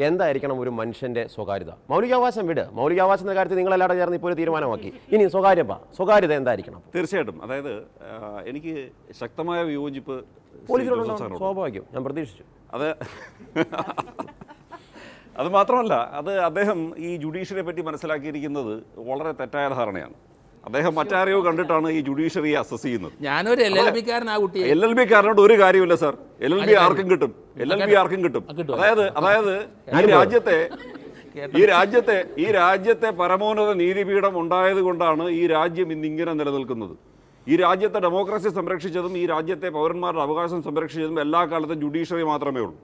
എന്തായിരിക്കണം ഒരു മനുഷ്യൻ്റെ സ്വകാര്യത? മൗലികാവകാശം വിട്, മൗലികാവകാശത്തിന്റെ കാര്യത്തിൽ നിങ്ങളെല്ലാവരും ചേർന്ന് ഇപ്പോൾ ഒരു തീരുമാനമാക്കി. ഇനി സ്വകാര്യത എന്തായിരിക്കണം? തീർച്ചയായിട്ടും. അതായത് എനിക്ക് ശക്തമായ വിയോജിപ്പ് പോലീസിനോടുള്ള സ്വാഭാവികം, ഞാൻ പ്രതീക്ഷിച്ചു. അത് മാത്രമല്ല, അദ്ദേഹം ഈ ജുഡീഷ്യറിയെ പറ്റി മനസ്സിലാക്കിയിരിക്കുന്നത് വളരെ തെറ്റായ ധാരണയാണ്. അദ്ദേഹം മറ്റാരെയോ കണ്ടിട്ടാണ് ഈ ജുഡീഷ്യറിയെ അസസ് ചെയ്യുന്നത്. ഞാനൊരു LLB കാരനോട് ഒരു കാര്യമില്ല സാർ. LLB ആർക്കും കിട്ടും. അതായത് ഈ രാജ്യത്തെ പരമോന്നത നീതിപീഠം ഉണ്ടായത് കൊണ്ടാണ് ഈ രാജ്യം ഇന്നിങ്ങനെ നിലനിൽക്കുന്നത്. ഈ രാജ്യത്തെ ഡെമോക്രസി സംരക്ഷിച്ചതും ഈ രാജ്യത്തെ പൗരന്മാരുടെ അവകാശം സംരക്ഷിച്ചതും എല്ലാ കാലത്തും ജുഡീഷ്യറി മാത്രമേ ഉള്ളൂ.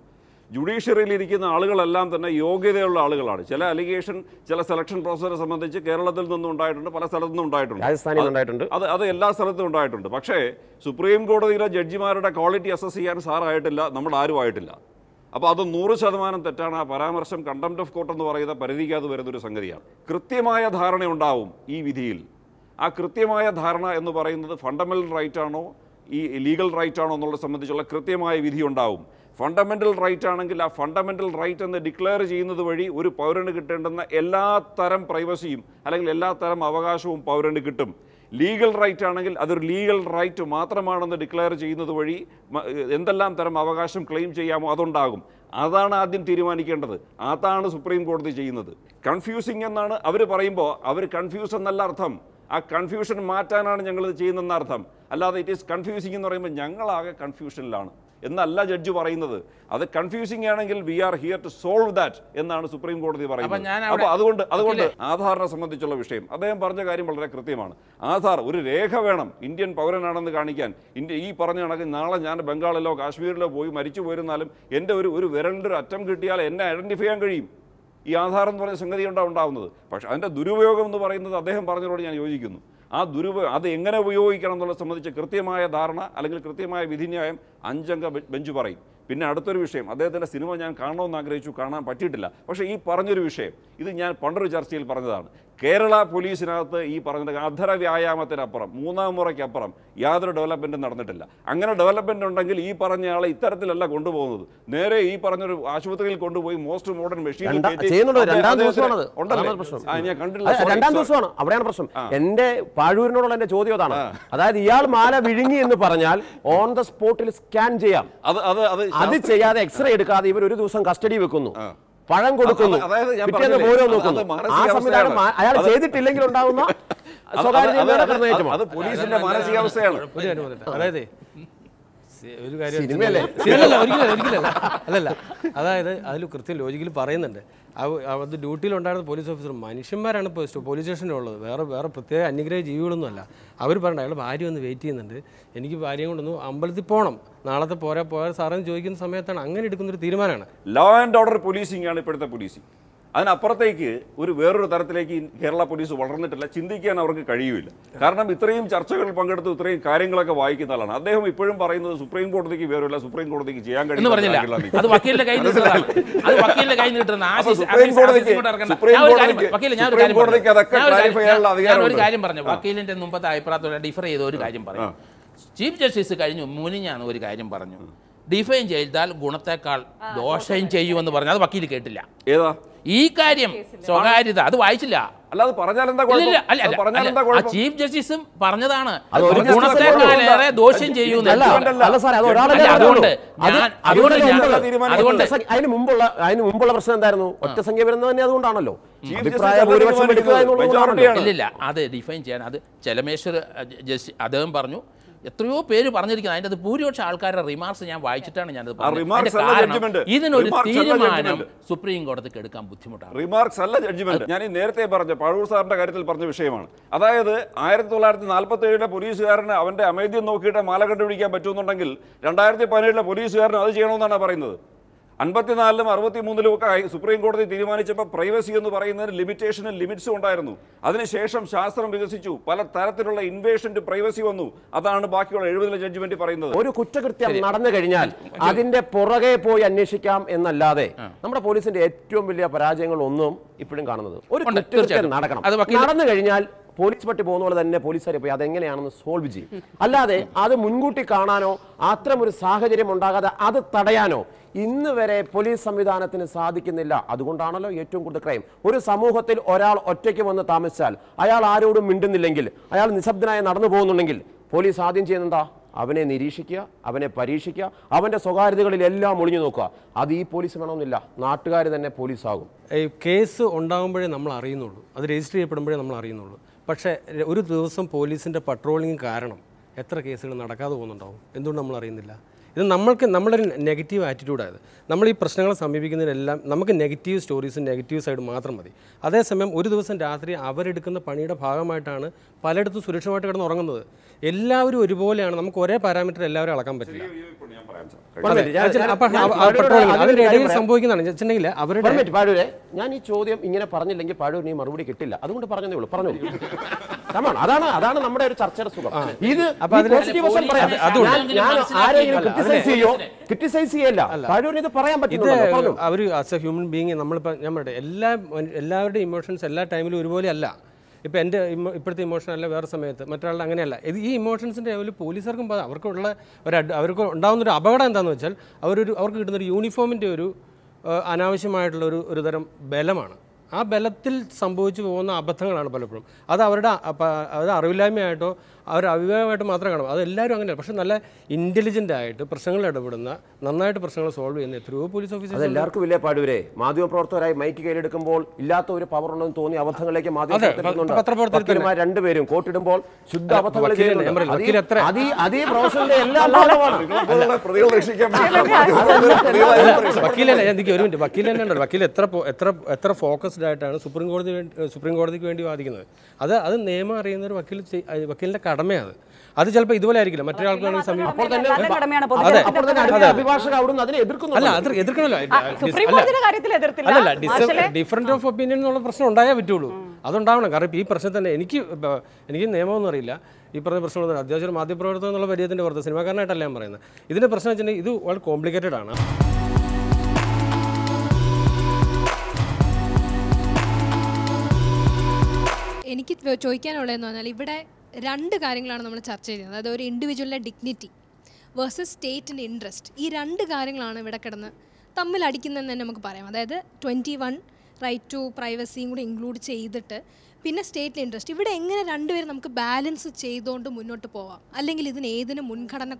ജുഡീഷ്യറിയിൽ ഇരിക്കുന്ന ആളുകളെല്ലാം തന്നെ യോഗ്യതയുള്ള ആളുകളാണ്. ചില അലിഗേഷൻ, ചില സെലക്ഷൻ പ്രോസസ്സിനെ സംബന്ധിച്ച് കേരളത്തിൽ നിന്നും ഉണ്ടായിട്ടുണ്ട്, പല സ്ഥലത്തു നിന്നും ഉണ്ടായിട്ടുണ്ട്. അത് എല്ലാ സ്ഥലത്തും ഉണ്ടായിട്ടുണ്ട്. പക്ഷേ സുപ്രീം കോടതിയിലെ ജഡ്ജിമാരുടെ ക്വാളിറ്റി അസസ് ചെയ്യാൻ സാറായിട്ടില്ല, നമ്മൾ ആരും ആയിട്ടില്ല. അപ്പോൾ അത് 100% തെറ്റാണ്. ആ പരാമർശം കണ്ടംപ്റ്റ് ഓഫ് കോർട്ട് എന്ന് പറയുന്ന പരിധിക്കകത്ത് വരുന്നൊരു സംഗതിയാണ്. കൃത്യമായ ധാരണയുണ്ടാവും ഈ വിധിയിൽ. ആ കൃത്യമായ ധാരണ എന്ന് പറയുന്നത് ഫണ്ടമെൻ്റൽ റൈറ്റ് ആണോ ഈ ലീഗൽ റൈറ്റ് ആണോ എന്നുള്ളത് സംബന്ധിച്ചുള്ള കൃത്യമായ വിധി ഉണ്ടാവും. ഫണ്ടമെൻ്റൽ റൈറ്റ് ആണെങ്കിൽ ആ ഫണ്ടമെൻ്റൽ റൈറ്റ് എന്ന് ഡിക്ലെയർ ചെയ്യുന്നത് വഴി ഒരു പൗരന് കിട്ടേണ്ടുന്ന എല്ലാ തരം പ്രൈവസിയും അല്ലെങ്കിൽ എല്ലാ തരം അവകാശവും പൗരന് കിട്ടും. ലീഗൽ റൈറ്റ് ആണെങ്കിൽ അതൊരു ലീഗൽ റൈറ്റ് മാത്രമാണെന്ന് ഡിക്ലെയർ ചെയ്യുന്നത് വഴി എന്തെല്ലാം തരം അവകാശം ക്ലെയിം ചെയ്യാമോ അതുണ്ടാകും. അതാണ് ആദ്യം തീരുമാനിക്കേണ്ടത്. അതാണ് സുപ്രീം കോടതി ചെയ്യുന്നത്. കൺഫ്യൂസിങ് എന്നാണ് അവർ പറയുമ്പോൾ, അവർ കൺഫ്യൂസ് എന്നല്ല അർത്ഥം. ആ കൺഫ്യൂഷൻ മാറ്റാനാണ് ഞങ്ങളിത് ചെയ്യുന്നതെന്ന അർത്ഥം. അല്ലാതെ ഇറ്റ് ഈസ് കൺഫ്യൂസിങ് എന്ന് പറയുമ്പോൾ ഞങ്ങളാകെ കൺഫ്യൂഷനിലാണ് എന്നല്ല ജഡ്ജി പറയുന്നത്. അത് കൺഫ്യൂസിംഗ് ആണെങ്കിൽ we are here to solve that എന്നാണ് സുപ്രീം കോടതി പറയുന്നത്. അപ്പോൾ അതുകൊണ്ട് ആധാറിനെ സംബന്ധിച്ചുള്ള വിഷയം അദ്ദേഹം പറഞ്ഞ കാര്യം വളരെ കൃത്യമാണ്. ആധാർ ഒരു രേഖ വേണം ഇന്ത്യൻ പൗരനാണെന്ന് കാണിക്കാൻ. ഈ പറഞ്ഞ കണക്ക് നാളെ ഞാൻ ബംഗാളിലോ കാശ്മീരിലോ പോയി മരിച്ചു പോയിരുന്നാലും എൻ്റെ ഒരു വിരലിൻ്റെ ഒരു അറ്റം കിട്ടിയാൽ എന്നെ ഐഡൻറ്റിഫൈ ചെയ്യാൻ കഴിയും. ഈ ആധാർ എന്ന് പറഞ്ഞ സംഗതി ഉണ്ടാവുന്നത്. പക്ഷേ അതിൻ്റെ ദുരുപയോഗം എന്ന് പറയുന്നത് അദ്ദേഹം പറഞ്ഞതോട് ഞാൻ യോജിക്കുന്നു. ആ അത് എങ്ങനെ ഉപയോഗിക്കണം എന്നുള്ളത് സംബന്ധിച്ച് കൃത്യമായ ധാരണ അല്ലെങ്കിൽ കൃത്യമായ വിധിന്യായം 5 അംഗ ബെഞ്ച് പറയും. പിന്നെ അടുത്തൊരു വിഷയം, അദ്ദേഹത്തിൻ്റെ സിനിമ ഞാൻ കാണണമെന്ന് ആഗ്രഹിച്ചു, കാണാൻ പറ്റിയിട്ടില്ല. പക്ഷേ ഈ പറഞ്ഞൊരു വിഷയം, ഇത് ഞാൻ പണ്ടൊരു ചർച്ചയിൽ പറഞ്ഞതാണ്. കേരള പോലീസിനകത്ത് ഈ പറഞ്ഞ അധര വ്യായാമത്തിനപ്പുറം 3ാം മുറയ്ക്കപ്പുറം യാതൊരു ഡെവലപ്മെൻറ്റും നടന്നിട്ടില്ല. അങ്ങനെ ഡെവലപ്മെൻ്റ് ഉണ്ടെങ്കിൽ ഈ പറഞ്ഞ ആളെ ഇത്തരത്തിലല്ല കൊണ്ടുപോകുന്നത്. നേരെ ഈ പറഞ്ഞൊരു ആശുപത്രിയിൽ കൊണ്ടുപോയി മോസ്റ്റ് മോഡേൺ മെഷീൻ ഞാൻ കണ്ടില്ല. അവിടെയാണ് പ്രശ്നം. എന്റെ പാഴൂരിനോടുള്ള എന്റെ ചോദ്യം അതാണ്. അതായത് ഇയാൾ മാല വിഴുങ്ങി എന്ന് പറഞ്ഞാൽ ഓൺ ദ സ്പോട്ടിൽ സ്കാൻ ചെയ്യാം. അത് ചെയ്യാതെ എക്സ്റേ എടുക്കാതെ ഇവർ ഒരു ദിവസം കസ്റ്റഡി വെക്കുന്നു, പഴം കൊടുക്കുന്നു, പിറ്റേന്ന് ഓരോ നോക്കുന്നു. ആ സംവിധാനം അയാൾ ചെയ്തിട്ടില്ലെങ്കിൽ ഉണ്ടാവുന്ന അത് പോലീസിന്റെ മാനസികാവസ്ഥയാണ്. അതായത് ഒരു കാര്യം അല്ലല്ല, അതായത് അതിൽ കൃത്യം ലോജിക്കൽ പറയുന്നുണ്ട്. അത് ഡ്യൂട്ടിയിലുണ്ടായിരുന്ന പോലീസ് ഓഫീസർ മനുഷ്യന്മാരാണ് ഇപ്പോൾ പോലീസ് സ്റ്റേഷനിലുള്ളത്, വേറെ പ്രത്യേക അന്യഗ്രഹ ജീവികളൊന്നും അല്ല. അവർ പറഞ്ഞു അയാൾ ഭാര്യ ഒന്ന് വെയിറ്റ് ചെയ്യുന്നുണ്ട്, എനിക്ക് ഭാര്യയും കൊണ്ടൊന്ന് അമ്പലത്തിൽ പോകണം, നാളത്തെ പോരാ സാറെന്ന് ചോദിക്കുന്ന സമയത്താണ് അങ്ങനെ എടുക്കുന്നൊരു തീരുമാനമാണ്. ലോ ആൻഡ് ഓർഡർ പോലീസിംഗ് ആണ് ഇപ്പോഴത്തെ പോലീസിംഗ്. അതിനപ്പുറത്തേക്ക് വേറൊരു തരത്തിലേക്ക് കേരള പോലീസ് വളർന്നിട്ടില്ല, ചിന്തിക്കാൻ അവർക്ക് കഴിയുമില്ല. കാരണം ഇത്രയും ചർച്ചകളിൽ പങ്കെടുത്ത് ഇത്രയും കാര്യങ്ങളൊക്കെ വായിക്കുന്ന ആളാണ് അദ്ദേഹം. ഇപ്പോഴും പറയുന്നത് സുപ്രീം കോടതിക്ക് വേറൊല്ല, സുപ്രീം കോടതിക്ക് ചെയ്യാൻ കഴിയില്ല. വക്കീലിന്റെ മുമ്പത്തെ അഭിപ്രായത്തോടെ ഡിഫർ ചെയ്ത ഒരു കാര്യം പറഞ്ഞു. ചീഫ് ജസ്റ്റിസ് കഴിഞ്ഞു മുനിഞ്ഞാണ് ഒരു കാര്യം പറഞ്ഞു, ഡിഫൈൻ ചെയ്താൽ ഗുണത്തെക്കാൾ ദോഷം ചെയ്യുമെന്ന് പറഞ്ഞു. അത് വക്കീൽ കേട്ടില്ല. ഏതാ ഈ കാര്യം? സ്വകാര്യത. അത് വായിച്ചില്ല. അല്ലാതെ പറഞ്ഞാൽ ചീഫ് ജസ്റ്റിസും പറഞ്ഞതാണ് ഗുണത്തെക്കാളേറെ ദോഷം ചെയ്യുന്നു. അതിന് മുമ്പുള്ള പ്രശ്നം എന്തായിരുന്നു? ഒറ്റ സംഖ്യ വരുന്നത് തന്നെ അതുകൊണ്ടാണല്ലോ. ഇല്ലില്ല, അത് ഡിഫൈൻ ചെയ്യാൻ അത് ചെലമേശ്വർ ജസ്റ്റിസ് അദ്ദേഹം പറഞ്ഞു. എത്രയോ പേര് പറഞ്ഞിരിക്കുന്നത്. അതിൻ്റെ അത് ഭൂരിപക്ഷം ആൾക്കാരുടെ റിമാർക്സ് ഞാൻ വായിച്ചിട്ടാണ് ഞാനത് പറഞ്ഞത്. ഇതിനൊരു തീരുമാനം സുപ്രീം കോടതിക്ക് എടുക്കാൻ ബുദ്ധിമുട്ടാണ്. റിമാർക്സ് അല്ല ജഡ്ജ്മെന്റ്. ഞാൻ ഈ നേരത്തെ പറഞ്ഞ പാഴൂർ സാറിന്റെ കാര്യത്തിൽ പറഞ്ഞ വിഷയമാണ്. അതായത് 1947 പോലീസുകാരന് അവന്റെ അമേദ്യം നോക്കിയിട്ട് മാല കണ്ടുപിടിക്കാൻ പറ്റുമെന്നുണ്ടെങ്കിൽ 2017 പോലീസുകാരന് അത് ചെയ്യണമെന്നാണ് പറയുന്നത്. 54-ലും 63-ലും ഒക്കെ സുപ്രീം കോടതി തീരുമാനിച്ചപ്പോൾ പ്രൈവസി എന്ന് പറയുന്നതിന് ലിമിറ്റേഷനും ലിമിറ്റ്സും ഉണ്ടായിരുന്നു. അതിനുശേഷം ശാസ്ത്രം വികസിച്ചു, പല തരത്തിലുള്ള ഇൻവേഷൻ ടു പ്രൈവസി വന്നു. അതാണ് ബാക്കിയുള്ള 70-ലെ ജഡ്ജ്മെന്റ് പറയുന്നത്. ഒരു കുറ്റകൃത്യം നടന്നു കഴിഞ്ഞാൽ അതിന്റെ പുറകെ പോയി അന്വേഷിക്കാം എന്നല്ലാതെ നമ്മുടെ പോലീസിന്റെ ഏറ്റവും വലിയ പരാജയങ്ങൾ ഒന്നും ഇപ്പോഴും കാണുന്നത് ഒരു കുറ്റകൃത്യം നടക്കണം, നടന്നു കഴിഞ്ഞാൽ പോലീസ് പട്ടി പോകുന്ന പോലെ തന്നെ പോലീസുകാർ പോയി അതെങ്ങനെയാണെന്ന് സോൾവ് ചെയ്യും. അല്ലാതെ അത് മുൻകൂട്ടി കാണാനോ അത്തരമൊരു സാഹചര്യം ഉണ്ടാകാതെ അത് തടയാനോ ഇന്ന് വരെ പോലീസ് സംവിധാനത്തിന് സാധിക്കുന്നില്ല. അതുകൊണ്ടാണല്ലോ ഏറ്റവും കൂടുതൽ ക്രൈം. ഒരു സമൂഹത്തിൽ ഒരാൾ ഒറ്റയ്ക്ക് വന്ന് താമസിച്ചാൽ അയാൾ ആരോടും മിണ്ടുന്നില്ലെങ്കിൽ, അയാൾ നിശബ്ദനായി നടന്നു പോകുന്നുണ്ടെങ്കിൽ പോലീസ് ആദ്യം ചെയ്യുന്നതാ? അവനെ നിരീക്ഷിക്കുക, അവനെ പരീക്ഷിക്കുക, അവൻ്റെ സ്വകാര്യതകളിലെല്ലാം ഒളിഞ്ഞു നോക്കുക. അത് ഈ പോലീസ് വേണമെന്നില്ല, നാട്ടുകാർ തന്നെ പോലീസാകും. ഈ കേസ് ഉണ്ടാകുമ്പോഴേ നമ്മൾ അറിയുന്നുള്ളൂ, അത് രജിസ്റ്റർ ചെയ്യപ്പെടുമ്പോഴേ നമ്മൾ അറിയുന്നുള്ളൂ. പക്ഷേ ഒരു ദിവസം പോലീസിൻ്റെ പട്രോളിങ് കാരണം എത്ര കേസുകൾ നടക്കാതെ പോകുന്നുണ്ടാവും? എന്തുകൊണ്ട് നമ്മൾ അറിയുന്നില്ല? ഇത് നമ്മുടെ ഒരു നെഗറ്റീവ് ആറ്റിറ്റ്യൂഡായത്. നമ്മൾ ഈ പ്രശ്നങ്ങളെ സമീപിക്കുന്നതിനെല്ലാം നമുക്ക് നെഗറ്റീവ് സ്റ്റോറീസും നെഗറ്റീവ് സൈഡ് മാത്രം മതി. അതേസമയം ഒരു ദിവസം രാത്രി അവരെടുക്കുന്ന പണിയുടെ ഭാഗമായിട്ടാണ് പലയിടത്തും സുരക്ഷിതമായിട്ട് കിടന്ന് ഉറങ്ങുന്നത്. എല്ലാവരും ഒരുപോലെയാണ്, നമുക്ക് ഒരേ പാരാമീറ്റർ എല്ലാവരും അളക്കാൻ പറ്റില്ല. അതിന്റെ ഇടയിൽ സംഭവിക്കുന്നതാണ് വെച്ചിട്ടുണ്ടെങ്കിൽ അവരുടെ ഞാൻ ഈ ചോദ്യം ഇങ്ങനെ പറഞ്ഞില്ലെങ്കിൽ പാഴൂരിന് മറുപടി കിട്ടില്ല, അതുകൊണ്ട് പറഞ്ഞതേ ഉള്ളൂ. പറഞ്ഞു അതാണ് നമ്മുടെ ഒരു ചർച്ചയുടെ സുഖം. ഇത് ക്രിറ്റിസൈസ് ചെയ്യല്ല, പാഴൂരിന് ഇത് പറയാൻ പറ്റില്ല. അവർ ആസ് എ ഹ്യൂമൻ ബീങ് നമ്മളിപ്പോൾ നമ്മുടെ എല്ലാവരുടെയും ഇമോഷൻസ് എല്ലാ ടൈമിലും ഒരുപോലെ അല്ല. ഇപ്പോൾ എൻ്റെ ഇപ്പോഴത്തെ ഇമോഷൻ അല്ല വേറെ സമയത്ത് മറ്റൊരാളുടെ അങ്ങനെയല്ല. ഈ ഇമോഷൻസിൻ്റെ ലെവലിൽ പോലീസുകാർക്കും അവർക്ക് ഉണ്ടാകുന്നൊരു അപകടം എന്താണെന്ന് വെച്ചാൽ അവർക്ക് കിട്ടുന്നൊരു യൂണിഫോമിൻ്റെ ഒരു അനാവശ്യമായിട്ടുള്ള ഒരു തരം ബലമാണ്. ആ ബലത്തിൽ സംഭവിച്ചു പോകുന്ന അബദ്ധങ്ങളാണ് പലപ്പോഴും. അത് അവരുടെ അറിവില്ലായ്മയായിട്ടോ അവരുടെ അവിവേകമായിട്ട് മാത്രമേ കാണും. അതെല്ലാവരും അങ്ങനെയാണ്. പക്ഷേ നല്ല ഇൻ്റലിജൻ്റ് ആയിട്ട് പ്രശ്നങ്ങൾ ഇടപെടുന്ന, നന്നായിട്ട് പ്രശ്നങ്ങൾ സോൾവ് ചെയ്യുന്ന എത്രയോ പോലീസ് ഓഫീസേഴ്സ്. എല്ലാവർക്കും ഇല്ലേ പാടൂരെ? മാധ്യമപ്രവർത്തകരായി മൈക്ക് കയ്യിലെടുക്കുമ്പോൾ ഇല്ലാത്ത ഒരു പവർ ഉണ്ടെന്ന് തോന്നി അബദ്ധങ്ങളിലേക്ക് മാധ്യമപ്രവർത്തകർ രണ്ടുപേരും കോട്ടിടുമ്പോൾ ശുദ്ധ അബദ്ധങ്ങൾ വക്കീലല്ല. എനിക്ക് ഒരു മിനിറ്റ്, വക്കീൽ തന്നെ ഉണ്ടല്ലോ. വക്കീൽ എത്ര ഫോക്കസ്ഡ് ആയിട്ടാണ് സുപ്രീം കോടതിക്ക് വേണ്ടി വാദിക്കുന്നത്. അത് നിയമം അറിയുന്ന ഒരു വക്കീലിന്റെ കടമയാണ്. അത് ചിലപ്പോൾ ഇതുപോലെ ആയിരിക്കില്ല, മറ്റൊരാൾക്കാണെങ്കിൽ സമീപം. അല്ല, അത് എതിർക്കണല്ലോ. അല്ലല്ല, ഡിഫറൻസ് ഓഫ് ഒപ്പീനിയൻ എന്നുള്ള പ്രശ്നം ഉണ്ടായാൽ പറ്റുള്ളൂ. അതുണ്ടാവണം. കാരണം ഇപ്പോൾ ഈ പ്രശ്നം തന്നെ എനിക്ക് നിയമമൊന്നും അറിയില്ല. ഈ പറഞ്ഞ പ്രശ്നമൊന്നും അത്യാവശ്യം മാധ്യമപ്രവർത്തനം എന്നുള്ള പരിചയത്തിൻ്റെ പുറത്ത് സിനിമാക്കാരനായിട്ടല്ല ഞാൻ പറയുന്നത്. ഇതിൻ്റെ പ്രശ്നം വെച്ചിട്ടുണ്ടെങ്കിൽ ഇത് വളരെ കോംപ്ലിക്കേറ്റഡ് ആണ്. എനിക്ക് ചോദിക്കാനുള്ളതെന്ന് പറഞ്ഞാൽ ഇവിടെ രണ്ട് കാര്യങ്ങളാണ് നമ്മൾ ചർച്ച ചെയ്യുന്നത്. അതായത് ഒരു ഇൻഡിവിജ്വലിൻ്റെ ഡിഗ്നിറ്റി വേഴ്സസ് സ്റ്റേറ്റിൻ്റെ ഇൻട്രസ്റ്റ്. ഈ രണ്ട് കാര്യങ്ങളാണ് ഇവിടെ കിടന്ന് തമ്മിൽ അടിക്കുന്നതെന്ന് തന്നെ നമുക്ക് പറയാം. അതായത് 21 റൈറ്റ് ടു പ്രൈവസിയും കൂടി ഇൻക്ലൂഡ് ചെയ്തിട്ട് പിന്നെ സ്റ്റേറ്റിലെ ഇൻട്രസ്റ്റ്. ഇവിടെ എങ്ങനെ രണ്ടുപേരും നമുക്ക് ബാലൻസ് ചെയ്തുകൊണ്ട് മുന്നോട്ട് പോവാം? അല്ലെങ്കിൽ ഏതിന് മുൻഗണന,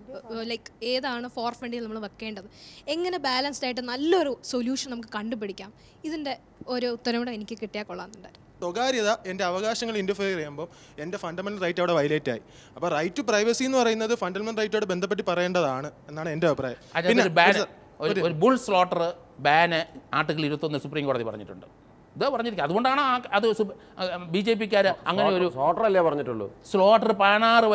ലൈക്ക് ഏതാണ് ഫോർ ഫ്രണ്ടിൽ നമ്മൾ വെക്കേണ്ടത്? എങ്ങനെ ബാലൻസ്ഡ് ആയിട്ട് നല്ലൊരു സൊല്യൂഷൻ നമുക്ക് കണ്ടുപിടിക്കാം? ഇതിൻ്റെ ഒരു ഉത്തരം കൂടെ എനിക്ക് കിട്ടിയാൽ കൊള്ളാമെന്നുണ്ടായിരുന്നു. സ്വകാര്യത എൻ്റെ അവകാശങ്ങൾ ഇൻ്റർഫിയർ ചെയ്യുമ്പോൾ എൻ്റെ ഫണ്ടമെൻ്റൽ റൈറ്റ് അവിടെ വയലേറ്റ് ആയി. അപ്പോൾ റൈറ്റ് ടു പ്രൈവസി എന്ന് പറയുന്നത് ഫണ്ടമെൻ്റൽ റൈറ്റോട് ബന്ധപ്പെട്ട് പറയേണ്ടതാണ് എന്നാണ് എൻ്റെ അഭിപ്രായം. പിന്നെ ഒരു bull slaughter ban article 21 supreme കോടതി പറഞ്ഞിട്ടുണ്ട്. ഇതാ പറഞ്ഞിരിക്കുക. അതുകൊണ്ടാണ് അത് BJP-ക്കാർ അങ്ങനെ ഒരു സ്ലോട്ടറല്ലേ പറഞ്ഞിട്ടുള്ളൂ. സ്ലോട്ടർ 16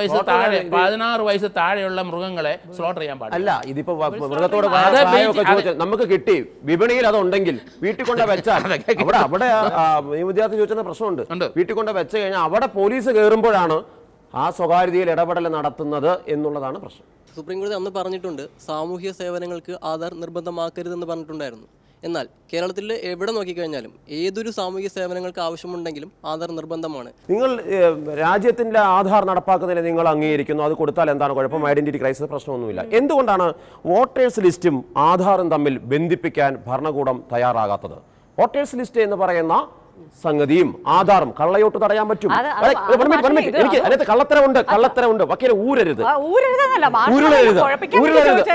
വയസ്സ് താഴെയുള്ള മൃഗങ്ങളെ സ്ലോട്ടർ ചെയ്യാൻ പാടില്ല. അല്ല, ഇതിപ്പോ മൃഗത്തോട് നമുക്ക് കിട്ടി, വിപണിയിൽ അതുണ്ടെങ്കിൽ വീട്ടിൽ കൊണ്ട് വെച്ചാൽ അവിടെ ഈ വിദ്യാർത്ഥി ചോദിച്ച പ്രശ്നമുണ്ട്. വീട്ടിൽ കൊണ്ട് വെച്ച് കഴിഞ്ഞാൽ അവിടെ പോലീസ് കയറുമ്പോഴാണ് ആ സ്വകാര്യതയിൽ ഇടപെടൽ നടത്തുന്നത് എന്നുള്ളതാണ് പ്രശ്നം. സുപ്രീം കോടതി അന്ന് പറഞ്ഞിട്ടുണ്ട് സാമൂഹ്യ സേവനങ്ങൾക്ക് ആധാർ നിർബന്ധമാക്കരുതെന്ന് പറഞ്ഞിട്ടുണ്ടായിരുന്നു. എന്നാൽ കേരളത്തിൽ എവിടെ നോക്കിക്കഴിഞ്ഞാലും ഏതൊരു സാമൂഹിക സേവനങ്ങൾക്ക് ആവശ്യമുണ്ടെങ്കിലും ആധാർ നിർബന്ധമാണ്. നിങ്ങൾ രാജ്യത്തിന്റെ ആധാർ നടപ്പാക്കുന്നതിനെ നിങ്ങൾ അംഗീകരിക്കുന്നു, അത് കൊടുത്താൽ എന്താണ് കുഴപ്പം? ഐഡന്റിറ്റി ക്രൈസിസ് പ്രശ്നമൊന്നുമില്ല. എന്തുകൊണ്ടാണ് വോട്ടേഴ്സ് ലിസ്റ്റും ആധാറും തമ്മിൽ ബന്ധിപ്പിക്കാൻ ഭരണകൂടം തയ്യാറാകാത്തത്? വോട്ടേഴ്സ് ലിസ്റ്റ് എന്ന് പറയുന്ന സംഗതിയും ആധാറും കള്ളയോട്ട് തടയാൻ പറ്റും. എനിക്ക് അതിനകത്ത് കള്ളത്തരമുണ്ട്. വക്കീലെ ഊരരുത്,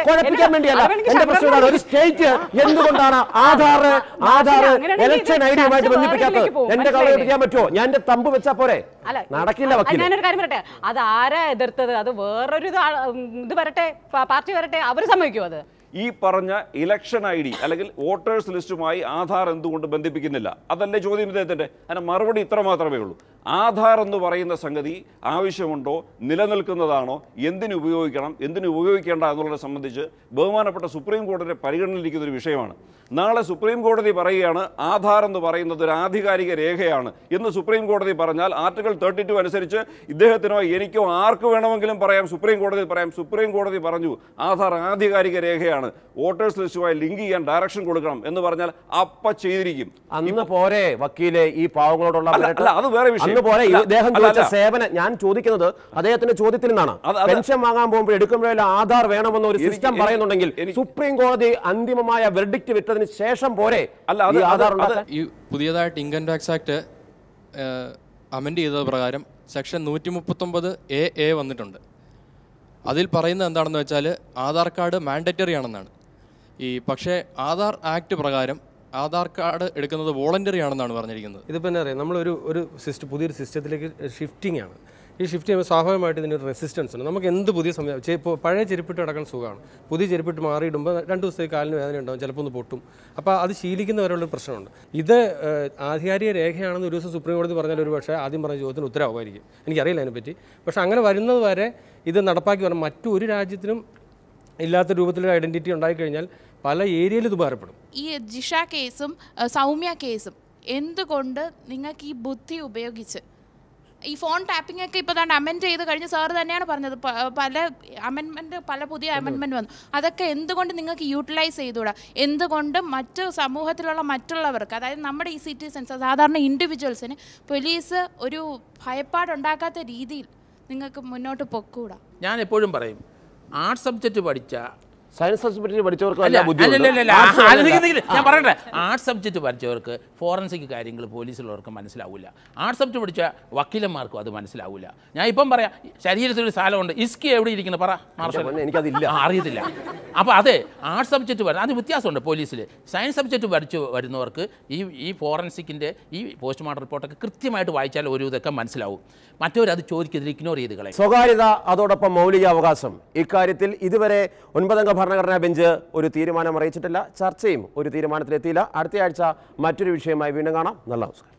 കുഴപ്പിക്കാൻ വേണ്ടിയല്ല. എന്റെ പ്രശ്നമാണ് ഒരു സ്റ്റേറ്റ് എന്തുകൊണ്ടാണ് ആധാർ ഇലക്ഷൻ ഐഡിയുമായിട്ട് ബന്ധിപ്പിക്കാത്തത്? എന്റെ കള്ളയോട്ട് ചെയ്യാൻ പറ്റുമോ? ഞാൻ എന്റെ തമ്പ് വെച്ചാ പോരെ? നടക്കില്ല. വക്കീൽ ഞാനൊരു കാര്യം പറയട്ടെ, അത് ആരാ എതിർത്തത്? അത് വേറൊരു ഇത് വരട്ടെ, പാർട്ടി വരട്ടെ, അവർ സമ്മതിക്കുമോ? അത് ഈ പറഞ്ഞ ഇലക്ഷൻ ID അല്ലെങ്കിൽ വോട്ടേഴ്സ് ലിസ്റ്റുമായി ആധാർ എന്തുകൊണ്ട് ബന്ധിപ്പിക്കുന്നില്ല? അതല്ലേ ചോദ്യം ഇദ്ദേഹത്തിൻ്റെ. അതിന് മറുപടി ഇത്ര മാത്രമേ ഉള്ളൂ. ആധാർ എന്ന് പറയുന്ന സംഗതി ആവശ്യമുണ്ടോ, നിലനിൽക്കുന്നതാണോ, എന്തിനു ഉപയോഗിക്കണം, എന്തിനു ഉപയോഗിക്കേണ്ട എന്നുള്ളതിനെ സംബന്ധിച്ച് ബഹുമാനപ്പെട്ട സുപ്രീം കോടതിയുടെ പരിഗണനയിലിരിക്കുന്ന ഒരു വിഷയമാണ്. നാളെ സുപ്രീം കോടതി പറയുകയാണ് ആധാർ എന്ന് പറയുന്നത് ഒരു ആധികാരിക രേഖയാണ് എന്ന് സുപ്രീം കോടതി പറഞ്ഞാൽ ആർട്ടിക്കിൾ 32 അനുസരിച്ച് ഇദ്ദേഹത്തിനോ എനിക്കോ ആർക്ക് വേണമെങ്കിലും പറയാം, സുപ്രീം കോടതിയിൽ പറയാം. സുപ്രീം കോടതി പറഞ്ഞു ആധാർ ആധികാരിക രേഖയാണ്, വോട്ടേഴ്സ് ലിസ്റ്റുമായി ലിങ്ക് ചെയ്യാൻ ഡയറക്ഷൻ കൊടുക്കണം എന്ന് പറഞ്ഞാൽ അപ്പ ചെയ്തിരിക്കും. അന്ന് പോരെ വക്കീലെ ഈ പാവങ്ങളോടുള്ള അല്ല, അത് വേറെ വിഷയം. അന്ന് പോലെ ഇദ്ദേഹം ചോദിച്ച സേവനം ഞാൻ ചോദിക്കുന്നത് അദ്ദേഹത്തിന്റെ ചോദ്യത്തിൽ നിന്നാണ്. പെൻഷൻ വാങ്ങാൻ പോകുമ്പോൾ എടുക്കുമ്പോഴെല്ലാം ആധാർ വേണമെന്ന ഒരു സിസ്റ്റം പറയുന്നുണ്ടെങ്കിൽ സുപ്രീം കോടതി അന്തിമമായ വെർഡിക്റ്റ് വിട്ടതിന് ശേഷം പോരെ ആധാർ ഉണ്ടാക്കാൻ? ഈ പുതിയതായിട്ട് ഇൻകം ടാക്സ് ആക്ട് അമെൻഡ് ചെയ്തത് പ്രകാരം സെക്ഷൻ 139A വന്നിട്ടുണ്ട്. അതിൽ പറയുന്നത് എന്താണെന്ന് വെച്ചാൽ ആധാർ കാർഡ് മാൻഡറ്ററി ആണെന്നാണ്. പക്ഷേ ആധാർ ആക്ട് പ്രകാരം ആധാർ കാർഡ് എടുക്കുന്നത് വോളണ്ടറി ആണെന്നാണ് പറഞ്ഞിരിക്കുന്നത്. ഇതിപ്പോൾ എന്താ പറയുക, നമ്മളൊരു പുതിയൊരു സിസ്റ്റത്തിലേക്ക് ഷിഫ്റ്റിംഗ് ആണ്. ഈ ഷിഫ്റ്റ് ചെയ്യുമ്പോൾ സ്വാഭാവികമായിട്ട് ഇതിനൊരു റെസിസ്റ്റൻസ് ഉണ്ട്. നമുക്ക് എന്ത് പുതിയ ഇപ്പോൾ പഴയ ചെരുപ്പിട്ട് നടക്കാൻ സുഖമാണ്, പുതിയ ചെരുപ്പിട്ട് മാറിയിടുമ്പോൾ 2 ദിവസത്തേക്ക് കാലിന് വേദന ഉണ്ടാവും, ചിലപ്പോൾ ഒന്ന് പൊട്ടും. അപ്പോൾ അത് ശീലിക്കുന്നവരുള്ളൊരു പ്രശ്നമുണ്ട്. ഇത് ആധികാരിക രേഖയാണെന്ന് ഒരു ദിവസം സുപ്രീം കോടതി പറഞ്ഞാൽ ഒരു പക്ഷേ ആദ്യം പറഞ്ഞ ചോദ്യത്തിന് ഉത്തരവായിരിക്കും, എനിക്കറിയില്ല അതിനെപ്പറ്റി. പക്ഷേ അങ്ങനെ വരുന്നത് വരെ ഇത് നടപ്പാക്കി പറഞ്ഞാൽ മറ്റൊരു രാജ്യത്തിനും ഇല്ലാത്ത രൂപത്തിലൊരു ഐഡൻറ്റിറ്റി ഉണ്ടായിക്കഴിഞ്ഞാൽ പല ഏരിയയിൽ ഇത് ഉപകാരപ്പെടും. ഈ ജിഷ കേസും സൗമ്യ കേസും എന്തുകൊണ്ട് നിങ്ങൾക്ക് ഈ ബുദ്ധി ഉപയോഗിച്ച് ഈ ഫോൺ ടാപ്പിംഗ് ഒക്കെ ഇപ്പോൾ തന്നെ അമെൻഡ് ചെയ്ത് കഴിഞ്ഞ് സാർ തന്നെയാണ് പറഞ്ഞത്, പല പുതിയ അമെൻമെൻറ്റ് വന്നു. അതൊക്കെ എന്തുകൊണ്ട് നിങ്ങൾക്ക് യൂട്ടിലൈസ് ചെയ്തുകൂടാ? എന്തുകൊണ്ട് മറ്റ് സമൂഹത്തിലുള്ള മറ്റുള്ളവർക്ക്, അതായത് നമ്മുടെ ഈ സിറ്റിസൺസ്, സാധാരണ ഇൻഡിവിജ്വൽസിന് പോലീസ് ഒരു ഭയപ്പാടുണ്ടാക്കാത്ത രീതിയിൽ നിങ്ങൾക്ക് മുന്നോട്ട് പൊക്കൂടാ? ഞാൻ എപ്പോഴും പറയും, ആർട്സ് സബ്ജക്റ്റ് പഠിച്ച സയൻസ് സബ്ജക്റ്റ് പഠിച്ചവർക്ക് ഞാൻ പറയട്ടെ, ആർട്സ് സബ്ജക്റ്റ് പഠിച്ചവർക്ക് ഫോറൻസിക് കാര്യങ്ങൾ പോലീസിലുള്ളവർക്ക് മനസ്സിലാവില്ല. ആർട്സ് സബ്ജക്റ്റ് പഠിച്ച വക്കീലന്മാർക്കും അത് മനസ്സിലാവില്ല. ഞാൻ ഇപ്പം പറയാം, ശരീരത്തിലൊരു സ്ഥലമുണ്ട്, ഇസ്കി എവിടെ ഇരിക്കുന്നത് പറ മാർഷൽ, എനിക്കതില്ല, അറിയത്തില്ല. അപ്പോൾ അതെ, ആർട്സ് സബ്ജക്റ്റ് പഠിച്ച അത് വ്യത്യാസമുണ്ട് പോലീസിൽ. സയൻസ് സബ്ജക്റ്റ് പഠിച്ചു വരുന്നവർക്ക് ഈ ഫോറൻസിക്കിൻ്റെ ഈ പോസ്റ്റ്മോർട്ടം റിപ്പോർട്ടൊക്കെ കൃത്യമായിട്ട് വായിച്ചാൽ ഒരു ഇതൊക്കെ മനസ്സിലാവും. മറ്റവരത് ചോദിക്കെതിരെ ഇഗ്നോർ ചെയ്ത് കളയും. സ്വകാര്യത അതോടൊപ്പം മൗലിക അവകാശം, ഇക്കാര്യത്തിൽ ഇതുവരെ 9 അംഗ ഭരണഘടനാ ബെഞ്ച് ഒരു തീരുമാനം അറിയിച്ചിട്ടില്ല. ചർച്ചയും ഒരു തീരുമാനത്തിലെത്തിയില്ല. അടുത്ത ആഴ്ച മറ്റൊരു വിഷയമായി വീണ്ടും കാണാം. നല്ല നമസ്കാരം.